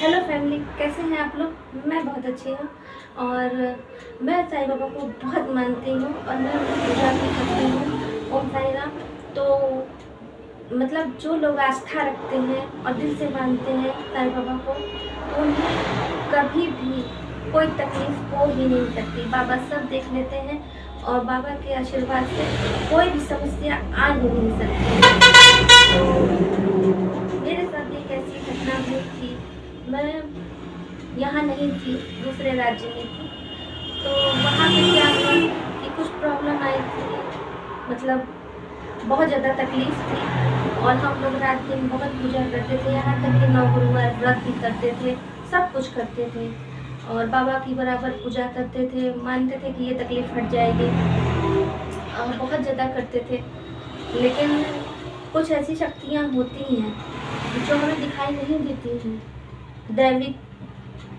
Hello family, कैसे हैं आप लोग। मैं बहुत अच्छी हूँ और मैं साईं बाबा को बहुत मानती हूँ और मैं उनकी पूजा भी करती हूँ। ओम साई राम। तो मतलब जो लोग आस्था रखते हैं और दिल से मानते हैं साईं बाबा को, तो उन्हें कभी भी कोई तकलीफ हो ही नहीं सकती। बाबा सब देख लेते हैं और बाबा के आशीर्वाद से कोई भी समस्या आ ही नहीं सकती। तो मेरे साथ एक ऐसी घटना हुई थी। मैं यहाँ नहीं थी, दूसरे राज्य में थी। तो वहाँ पे क्या हुआ कि कुछ प्रॉब्लम आई थी, मतलब बहुत ज़्यादा तकलीफ थी और हम लोग रात दिन बहुत पूजा करते थे, यहाँ तक कि 9 गुरुवार व्रत भी करते थे, सब कुछ करते थे और बाबा की बराबर पूजा करते थे, मानते थे कि ये तकलीफ हट जाएगी और बहुत ज़्यादा करते थे। लेकिन कुछ ऐसी शक्तियाँ होती हैं जो हमें दिखाई नहीं देती हैं। दैविक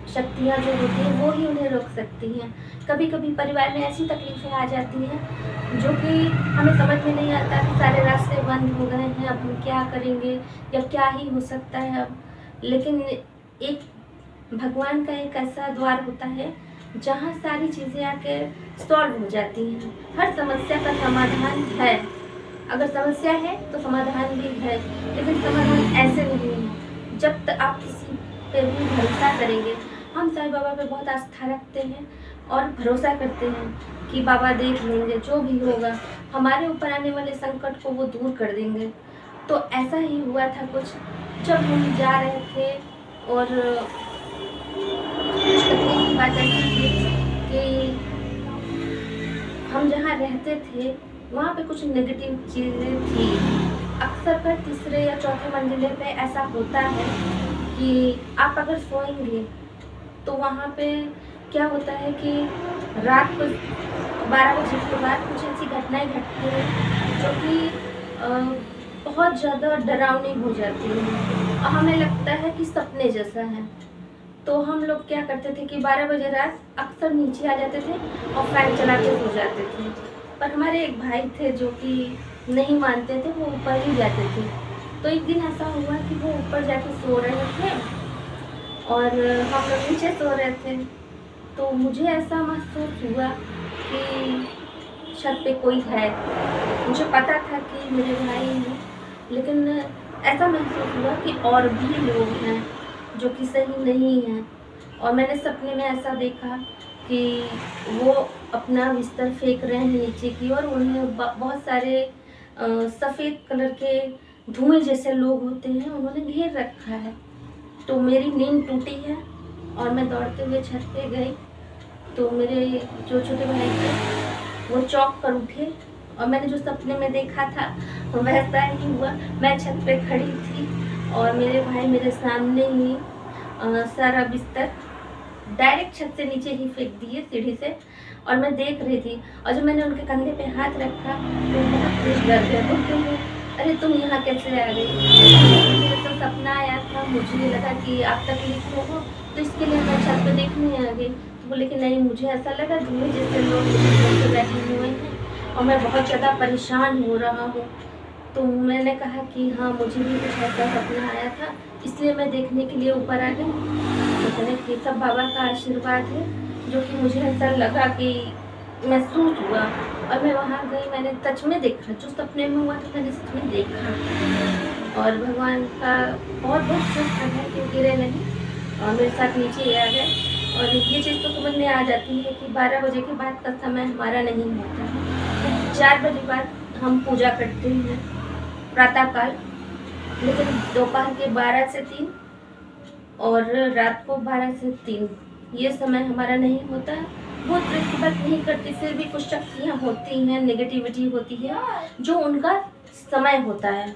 शक्तियाँ जो होती हैं वो ही उन्हें रोक सकती हैं। कभी कभी परिवार में ऐसी तकलीफ़ें आ जाती हैं जो कि हमें समझ में नहीं आता कि सारे रास्ते बंद हो गए हैं, अब हम क्या करेंगे या क्या ही हो सकता है अब। लेकिन एक भगवान का एक ऐसा द्वार होता है जहाँ सारी चीज़ें आके सॉल्व हो जाती हैं। हर समस्या का समाधान है। अगर समस्या है तो समाधान भी है, लेकिन समाधान ऐसे नहीं है। जब तक आप किसी पे भी भरोसा करेंगे, हम साईं बाबा पे बहुत आस्था रखते हैं और भरोसा करते हैं कि बाबा देख लेंगे, जो भी होगा हमारे ऊपर आने वाले संकट को वो दूर कर देंगे। तो ऐसा ही हुआ था कुछ, जब हम जा रहे थे और कुछ तकलीफ की बात ऐसी थी कि हम जहाँ रहते थे वहाँ पे कुछ नेगेटिव चीज़ें थी। अक्सर कर तीसरे या चौथे मंजिले पे ऐसा होता है कि आप अगर सोएंगे तो वहाँ पे क्या होता है कि रात को 12 बजे के बाद कुछ ऐसी घटनाएं घटती हैं जो कि बहुत ज़्यादा डरावनी हो जाती हैं और हमें लगता है कि सपने जैसा है। तो हम लोग क्या करते थे कि 12 बजे रात अक्सर नीचे आ जाते थे और फैन चला के सो जाते थे। पर हमारे एक भाई थे जो कि नहीं मानते थे, वो ऊपर ही जाते थे। तो एक दिन ऐसा हुआ कि वो ऊपर जाके सो रहे थे और हम लोग नीचे सो रहे थे। तो मुझे ऐसा महसूस हुआ कि छत पे कोई है। मुझे पता था कि मेरे भाई हैं, लेकिन ऐसा महसूस हुआ कि और भी लोग हैं जो कि सही नहीं हैं। और मैंने सपने में ऐसा देखा कि वो अपना बिस्तर फेंक रहे हैं नीचे की और उन्हें बहुत सारे सफ़ेद कलर के धुएं जैसे लोग होते हैं, उन्होंने घेर रखा है। तो मेरी नींद टूटी है और मैं दौड़ते हुए छत पे गई। तो मेरे जो छोटे भाई थे वो चौंक कर उठे और मैंने जो सपने में देखा था वैसा ही हुआ। मैं छत पे खड़ी थी और मेरे भाई मेरे सामने ही सारा बिस्तर डायरेक्ट छत से नीचे ही फेंक दिए सीढ़ी से और मैं देख रही थी। और जब मैंने उनके कंधे पे हाथ रखा तो बहुत तेज डर गए। बोलते हैं, अरे तुम यहाँ कैसे आ गई। मुझे तो सपना आया था, मुझे लगा कि आप तकलीफ में हो तो इसके लिए मैं छत पे देखने आ गई। तो बोले कि नहीं, मुझे ऐसा लगा धुएं जैसे लोग मुझे पे बैठे हुए हैं और मैं बहुत ज़्यादा परेशान हो रहा हूँ। तो मैंने कहा कि हाँ, मुझे भी कुछ ऐसा सपना आया था, इसलिए मैं देखने के लिए ऊपर आ गई। तो कहने कि सब बाबा का आशीर्वाद है, जो कि मुझे ऐसा लगा कि महसूस हुआ और मैं वहाँ गई। मैंने सच में देखा, जो सपने में हुआ था मैंने सच में देखा और भगवान का बहुत बहुत शुक्र है कि गिरे नहीं और मेरे साथ नीचे आ गए। और ये चीज़ तो समझ में आ जाती है कि 12 बजे के बाद का समय हमारा नहीं होता है। 4 बजे बाद हम पूजा करते हैं प्रातःकाल, लेकिन दोपहर के 12 से 3 और रात को 12 से 3 ये समय हमारा नहीं होता है। वो प्रतिबद्ध नहीं करती, फिर भी कुछ शक्तियाँ होती हैं, नेगेटिविटी होती है जो उनका समय होता है।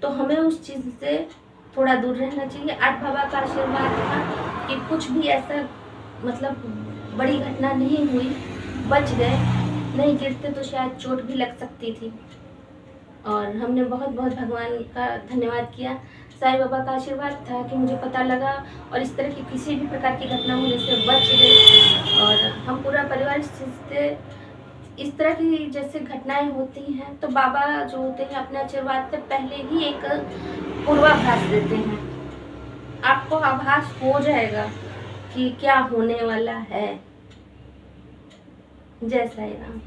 तो हमें उस चीज़ से थोड़ा दूर रहना चाहिए। आज बाबा का आशीर्वाद था कि कुछ भी ऐसा मतलब बड़ी घटना नहीं हुई, बच गए। नहीं गिरते तो शायद चोट भी लग सकती थी। और हमने बहुत बहुत भगवान का धन्यवाद किया। साईं बाबा का आशीर्वाद था कि मुझे पता लगा और इस तरह की किसी भी प्रकार की घटना होने से बच गई। और हम पूरा परिवार इस चीज़ से, इस तरह की जैसे घटनाएं होती हैं तो बाबा जो होते हैं अपने आशीर्वाद से पहले ही एक पूर्वाभास देते हैं आपको आभास हो जाएगा कि क्या होने वाला है। जय साई राम।